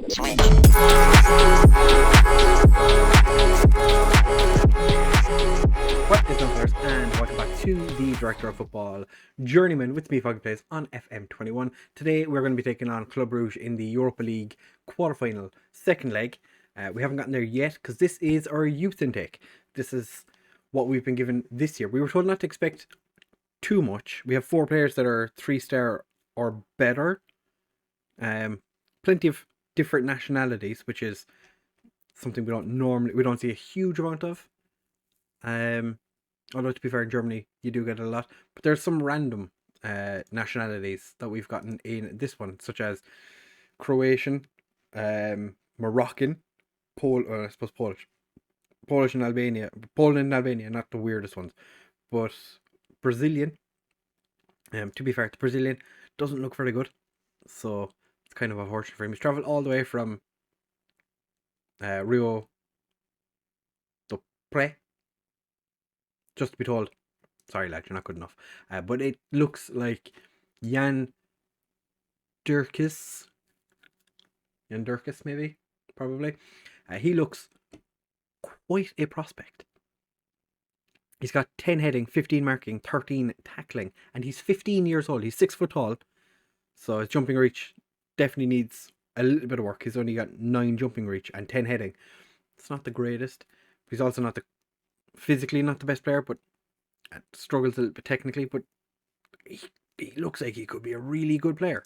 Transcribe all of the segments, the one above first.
What is up, players, and welcome back to the Director of Football Journeyman with me, FoggyPlays, on FM21. Today we're going to be taking on Club Brugge in the Europa League quarterfinal second leg. We haven't gotten there yet because this is our youth intake. This is what we've been given this year. We were told not to expect too much. We have 4 players that are 3-star or better. Plenty of different nationalities, which is something we don't see a huge amount of. Although to be fair, in Germany you do get it a lot, but there's some random nationalities that we've gotten in this one, such as Croatian, Moroccan, Polish and Albania. Poland and Albania, not the weirdest ones, but Brazilian. To be fair, the Brazilian doesn't look very good, so it's kind of unfortunate for him. He's travelled all the way from Rio do Pre, just to be told, sorry lad, you're not good enough. But it looks like Jan Durkis maybe, probably. He looks quite a prospect. He's got 10 heading, 15 marking, 13 tackling, and he's 15 years old. He's 6 foot tall, so his jumping reach definitely needs a little bit of work. He's only got 9 jumping reach and 10 heading. It's not the greatest. He's also not physically not the best player, but struggles a little bit technically, but he looks like he could be a really good player.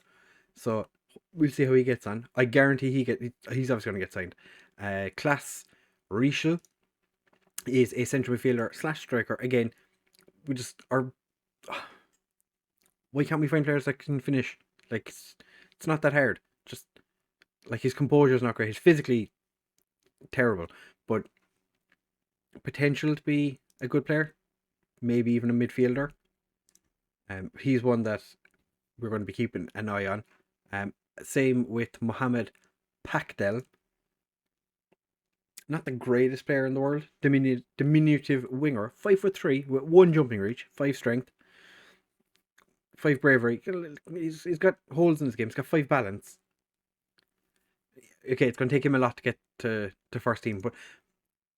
So we'll see how he gets on. I guarantee he's obviously going to get signed. Klaas Rischel is a central midfielder / striker. Again, we just are. Why can't we find players that can finish? Like, it's not that hard. Just like, his composure is not great. He's physically terrible, but potential to be a good player, maybe even a midfielder. He's one that we're going to be keeping an eye on. Same with Mohamed Pakdel. Not the greatest player in the world. Diminutive winger, 5'3" with 1 jumping reach, 5 strength, 5 bravery. He's got holes in his game. He's got 5 balance. Okay, it's going to take him a lot to get to first team, but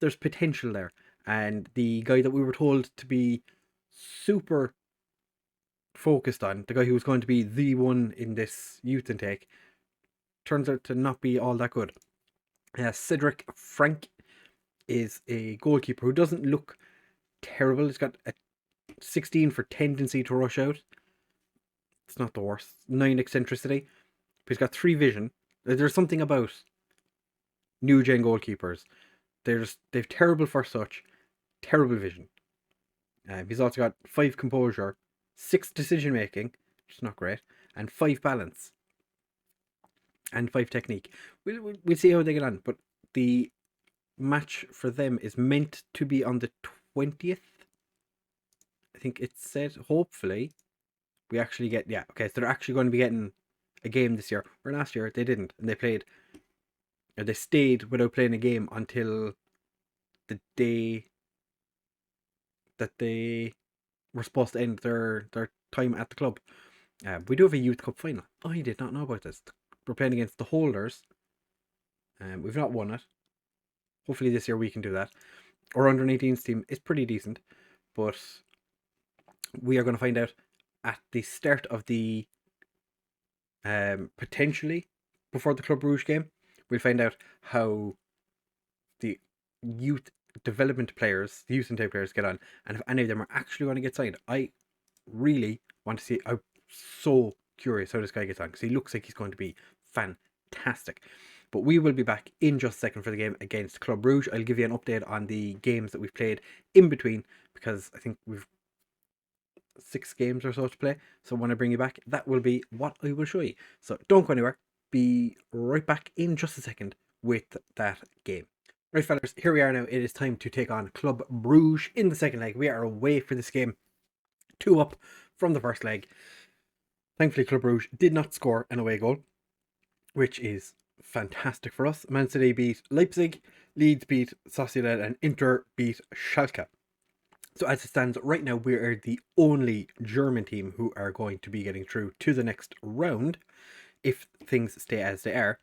there's potential there. And the guy that we were told to be super focused on, the guy who was going to be the one in this youth intake, turns out to not be all that good. Cedric Frank is a goalkeeper who doesn't look terrible. He's got a 16 for tendency to rush out. It's not the worst. 9 eccentricity. But he's got 3 vision. There's something about new gen goalkeepers. They've terrible first touch, terrible vision. He's also got 5 composure, 6 decision making, which is not great, and 5 balance, and 5 technique. We'll see how they get on. But the match for them is meant to be on the 20th. I think it said. Hopefully, we actually get. Yeah, okay. So they're actually going to be getting a game this year. Where last year they didn't, and they stayed without playing a game until the day that they were supposed to end their time at the club. We do have a youth cup final. I did not know about this. We're playing against the holders. We've not won it. Hopefully this year we can do that. Our under-18s team is pretty decent, but we are going to find out at the start of the potentially before the Club Brugge game. We'll find out how the youth development players, the youth intake players, get on, and if any of them are actually going to get signed. I really want to see. I'm so curious how this guy gets on, because he looks like he's going to be fantastic. But we will be back in just a second for the game against Club Brugge. I'll give you an update on the games that we've played in between, because I think we've 6 games or so to play. So when I bring you back, that will be what I will show you. So don't go anywhere. Be right back in just a second with that game. Right, fellas, here we are now. It is time to take on Club Brugge in the second leg. We are away for this game. 2 up from the first leg. Thankfully, Club Brugge did not score an away goal, which is fantastic for us. Man City beat Leipzig, Leeds beat Sociedad, and Inter beat Schalke. So as it stands right now, we are the only German team who are going to be getting through to the next round if things stay as they are.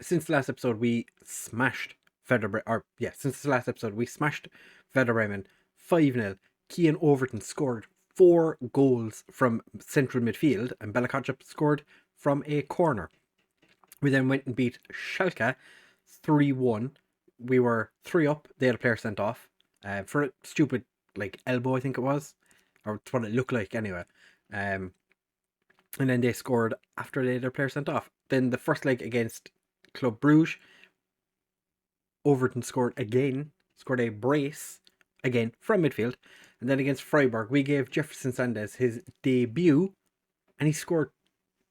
Since the last episode, we smashed since the last episode, we smashed Werder Bremen 5-0. Kian Overton scored 4 goals from central midfield, and Bella Kotchap scored from a corner. We then went and beat Schalke 3-1. We were 3 up. They had a player sent off for a stupid elbow, I think it was, or it's what it looked like anyway. And then they scored after they had their player sent off. Then the first leg against Club Bruges, Overton scored a brace again from midfield. And then against Freiburg, we gave Jefferson Sandez his debut, and he scored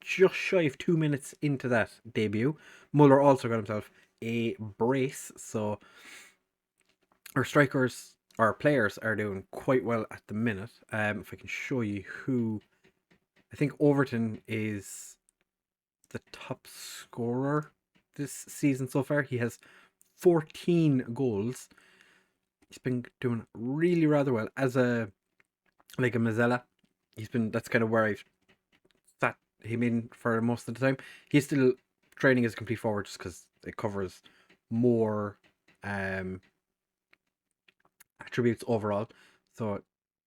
just shy of 2 minutes into that debut. Muller also got himself a brace, so our players are doing quite well at the minute. If I can show you who, I think Overton is the top scorer this season so far. He has 14 goals. He's been doing really rather well as a Mazzella. That's kind of where I've sat him in for most of the time. He's still training as a complete forward just because it covers more attributes overall. So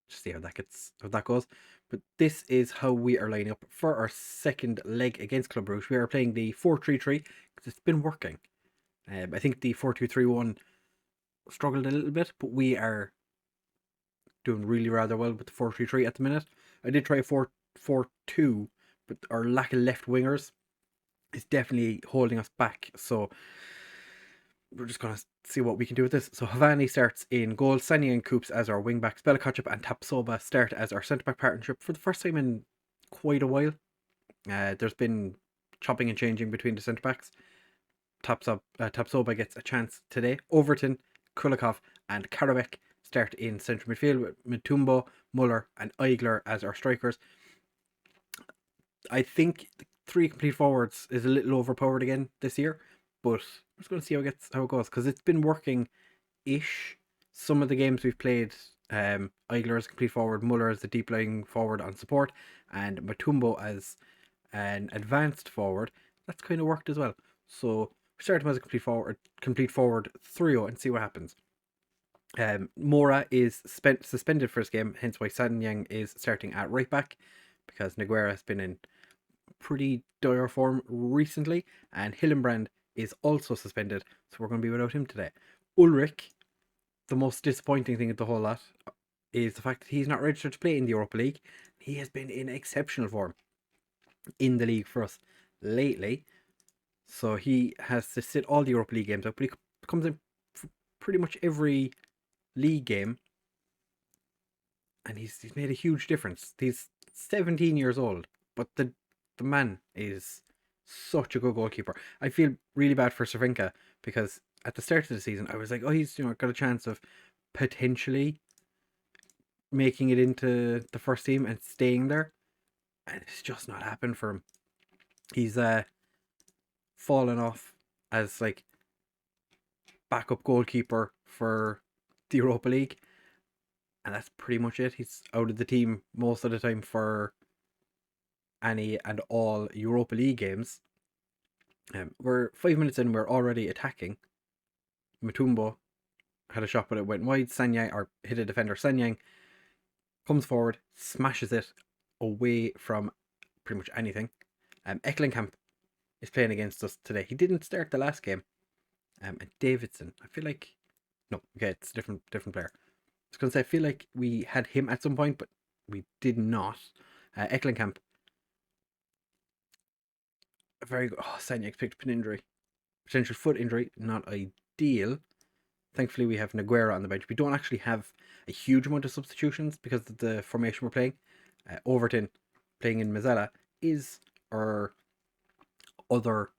just see how that goes. But this is how we are lining up for our second leg against Club Brugge. We are playing the 4-3-3 because it's been working. I think the 4-2-3-1 struggled a little bit, but we are doing really rather well with the 4-3-3 at the minute. I did try a 4-4-2, but our lack of left wingers is definitely holding us back. So we're just going to see what we can do with this. So Havani starts in goal, Sanya and Coops as our wing backs, Bella Kotchap and Tapsoba start as our centre back partnership for the first time in quite a while. There's been chopping and changing between the centre backs. Tapsoba gets a chance today. Overton, Kulikov and Karabek start in central midfield with Mutumbo, Muller and Eigler as our strikers. I think 3 complete forwards is a little overpowered again this year, but we're just going to see how it goes, because it's been working-ish. Some of the games we've played, Eigler as complete forward, Muller as the deep lying forward on support, and Mutumbo as an advanced forward. That's kind of worked as well. So we start him as a complete forward 3-0 and see what happens. Mora is suspended for his game, hence why Sanyang is starting at right back, because Neguera has been in pretty dire form recently, and Hillenbrand is also suspended, so we're going to be without him today. Ulrich, the most disappointing thing of the whole lot is the fact that he's not registered to play in the Europa League. He has been in exceptional form in the league for us lately, so he has to sit all the Europa League games out, but he comes in for pretty much every league game, and he's made a huge difference. He's 17 years old, but the man is such a good goalkeeper. I feel really bad for Cervinka, because at the start of the season I was like, oh, he's got a chance of potentially making it into the first team and staying there, and it's just not happened for him. He's fallen off as backup goalkeeper for the Europa League, and that's pretty much it. He's out of the team most of the time for any and all Europa League games. We're 5 minutes in, we're already attacking. Mutumbo had a shot, but it went wide. Sanyang, or hit a defender. Sanyang comes forward, smashes it away from pretty much anything. Eklenkamp is playing against us today. He didn't start the last game. And Davidson, I feel like, no, okay, it's a different player. I was going to say, I feel like we had him at some point, but we did not. Eklenkamp, very good. Oh, Sanyang picked up an injury. Potential foot injury, not ideal. Thankfully, we have Neguera on the bench. We don't actually have a huge amount of substitutions because of the formation we're playing. Overton, playing in Mazzella, is our other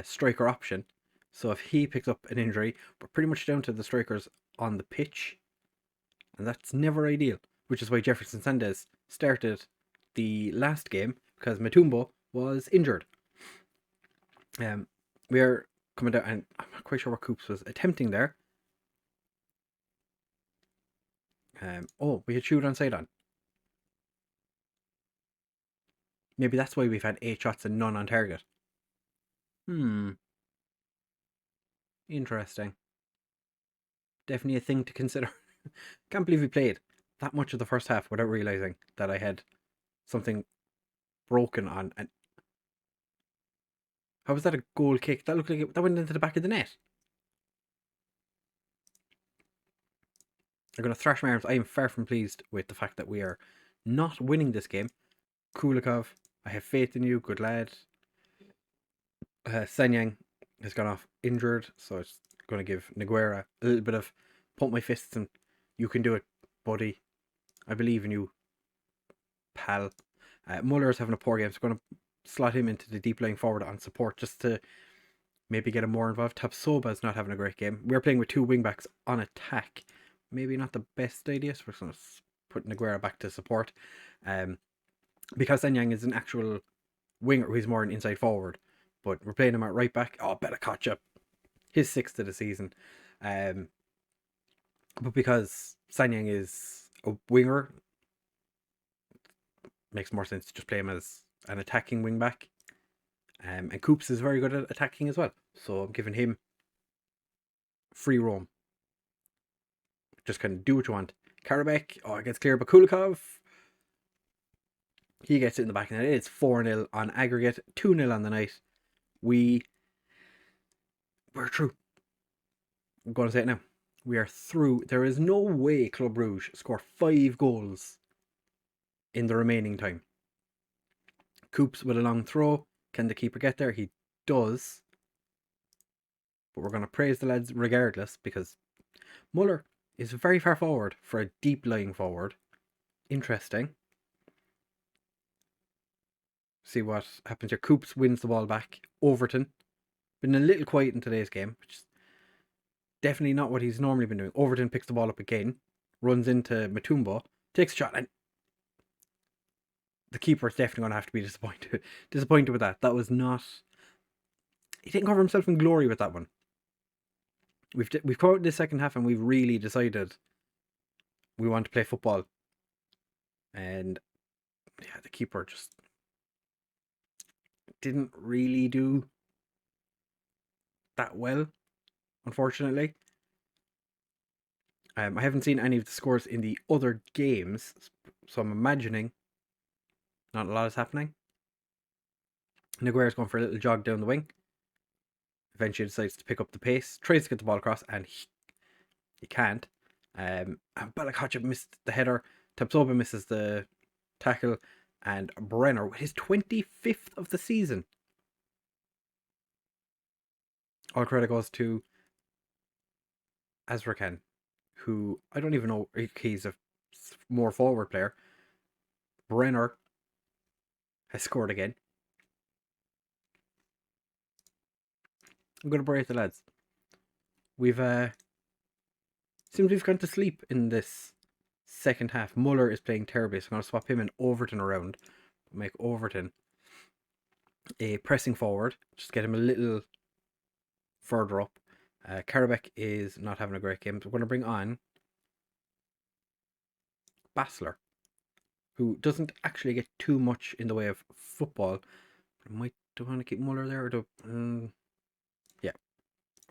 striker option. So if he picks up an injury, we're pretty much down to the strikers on the pitch, and that's never ideal, which is why Jefferson Sandez started the last game, because Mutumbo was injured. We are coming down, and I'm not quite sure what Coops was attempting there. We had shoot on side on. Maybe that's why we've had 8 shots and none on target. Interesting. Definitely a thing to consider. Can't believe we played that much of the first half without realizing that I had something broken on. And how was that a goal kick? That looked like that went into the back of the net. I'm going to thrash my arms. I am far from pleased with the fact that we are not winning this game. Kulikov, I have faith in you. Good lad. Sanyang has gone off injured, so it's going to give Neguera a little bit of pump my fists and you can do it, buddy. I believe in you, pal. Muller is having a poor game, so I'm going to slot him into the deep lying forward on support just to maybe get him more involved. Tapsoba is not having a great game. We're playing with two wingbacks on attack. Maybe not the best idea, so we're going to put Neguera back to support. Because Sanyang is an actual winger, he's more an inside forward. But we're playing him at right back. Oh, Belakacha. His sixth of the season. But because Sanyang is a winger, makes more sense to just play him as an attacking wing back. And Coops is very good at attacking as well. So I'm giving him free roam. Just kind of do what you want. Karabek, it gets clear, but Kulikov, he gets it in the back of the net. It's 4-0 on aggregate, 2-0 on the night. We're through. I'm going to say it now. We are through. There is no way Club Brugge score 5 goals in the remaining time. Coops with a long throw. Can the keeper get there? He does. But we're going to praise the lads regardless because Muller is very far forward for a deep lying forward. Interesting. See what happens here. Coops wins the ball back. Overton. Been a little quiet in today's game, which is definitely not what he's normally been doing. Overton picks the ball up again. Runs into Matumbo. Takes a shot and the keeper is definitely going to have to be disappointed with that. That was not... He didn't cover himself in glory with that one. We've come out this second half and we've really decided we want to play football. And yeah, the keeper just didn't really do that well, unfortunately. I haven't seen any of the scores in the other games, so I'm imagining not a lot is happening. Neguera's going for a little jog down the wing. Eventually decides to pick up the pace, tries to get the ball across, and he can't. Balakacha missed the header. Tapsoba misses the tackle, and Brenner with his 25th of the season. All credit goes to Azrakan, who I don't even know if he's a more forward player. Brenner has scored again. I'm going to berate the lads. We've seems we've gone to sleep in this second half. Muller is playing terribly, so I'm going to swap him and Overton around. Make Overton a pressing forward. Just get him a little further up. Karabek is not having a great game, so we're going to bring on Basler, who doesn't actually get too much in the way of football. But I might do want to keep Muller there, or do yeah.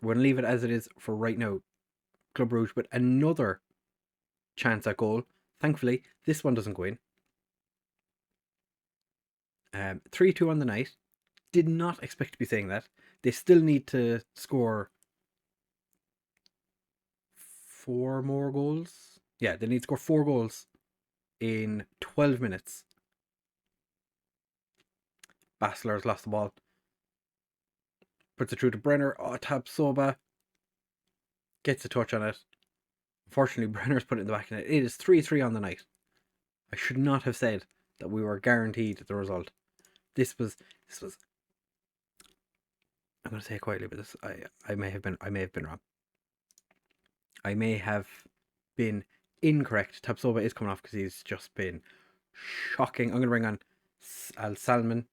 We're going to leave it as it is for right now. Club Brugge with another chance at goal. Thankfully, this one doesn't go in. 3-2 on the night. Did not expect to be saying that. They still need to score 4 more goals. Yeah, they need to score 4 goals in 12 minutes. Basler's lost the ball. Puts it through to Brenner. Tapsoba gets a touch on it. Unfortunately, Brenner's put it in the back of it. It is 3-3 on the night. I should not have said that we were guaranteed the result. This was I'm going to say it quietly, but this I may have been wrong. I may have been incorrect. Tapsoba is coming off because he's just been shocking. I'm going to bring on Al Salman.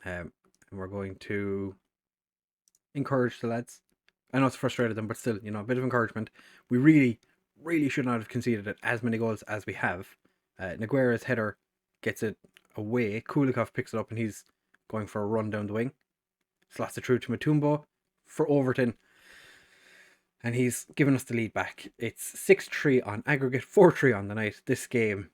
And we're going to encourage the lads. I know it's frustrated them, but still, a bit of encouragement. We really, really should not have conceded as many goals as we have. Neguera's header gets it away. Kulikov picks it up and he's going for a run down the wing. Slots it through to Mutombo for Overton. And he's given us the lead back. It's 6-3 on aggregate, 4-3 on the night. This game's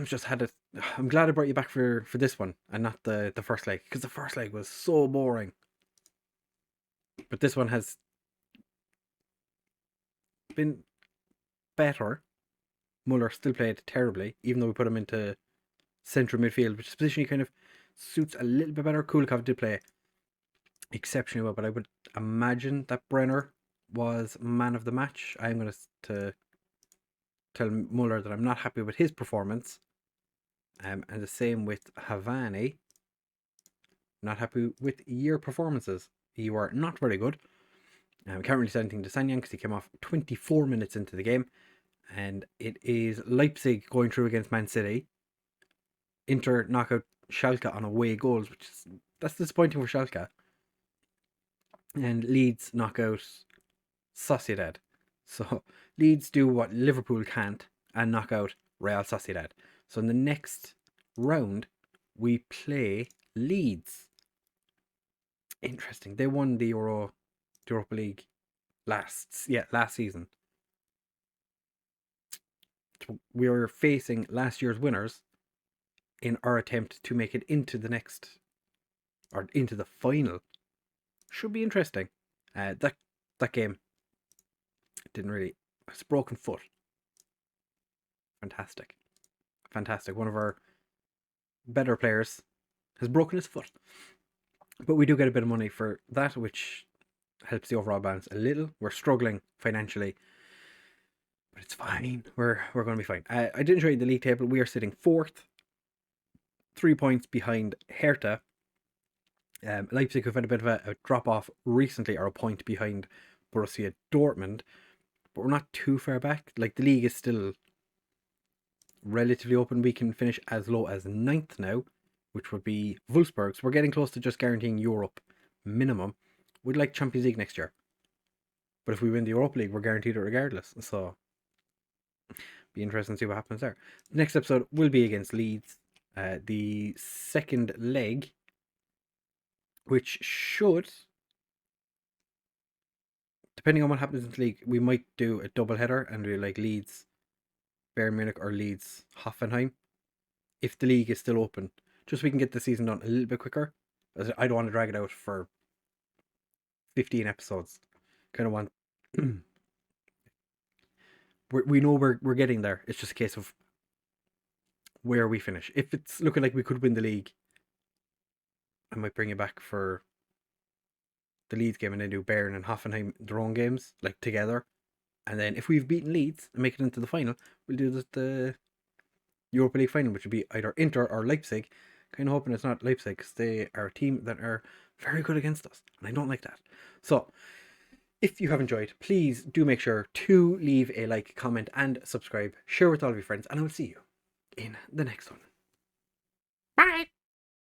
just had it. I'm glad I brought you back for this one and not the first leg, because the first leg was so boring. But this one has been better. Muller still played terribly, even though we put him into central midfield, which is a position he kind of suits a little bit better. Kulikov did play exceptionally well, but I would imagine that Brenner was man of the match. I'm going to tell Muller that I'm not happy with his performance. And the same with Havani. Not happy with your performances. You are not very good. We can't really say anything to Sanyan because he came off 24 minutes into the game. And it is Leipzig going through against Man City. Inter knock out Schalke on away goals, that's disappointing for Schalke. And Leeds knock out Sociedad. So Leeds do what Liverpool can't and knock out Real Sociedad. So in the next round, we play Leeds. Interesting. They won the Europa League last season. We are facing last year's winners in our attempt to make it into the final. Should be interesting. That game didn't really. It's a broken foot. Fantastic. One of our better players has broken his foot. But we do get a bit of money for that, which helps the overall balance a little. We're struggling financially, but it's fine. We're going to be fine. I did enjoy the league table. We are sitting 4th, 3 points behind Hertha. Leipzig have had a bit of a drop off recently, or a point behind Borussia Dortmund, but we're not too far back. Like, the league is still relatively open. We can finish as low as 9th now, which would be Wolfsburg. So we're getting close to just guaranteeing Europe minimum. We'd like Champions League next year, but if we win the Europa League, we're guaranteed it regardless. So be interesting to see what happens there. The next episode will be against Leeds, the second leg, which should, depending on what happens in the league, we might do a double header and do like Leeds Bayern Munich or Leeds Hoffenheim if the league is still open, just so we can get the season done a little bit quicker. As I don't want to drag it out for 15 episodes. Kind of want we know we're getting there. It's just a case of where we finish. If it's looking like we could win the league, I might bring it back for the Leeds game and then do Bayern and Hoffenheim their own games, like, together. And then if we've beaten Leeds and make it into the final, we'll do the Europa League final, which would be either Inter or Leipzig. Kind of hoping it's not Leipzig, because they are a team that are very good against us, and I don't like that. So, if you have enjoyed, please do make sure to leave a like, comment, and subscribe. Share with all of your friends, and I will see you in the next one. Bye!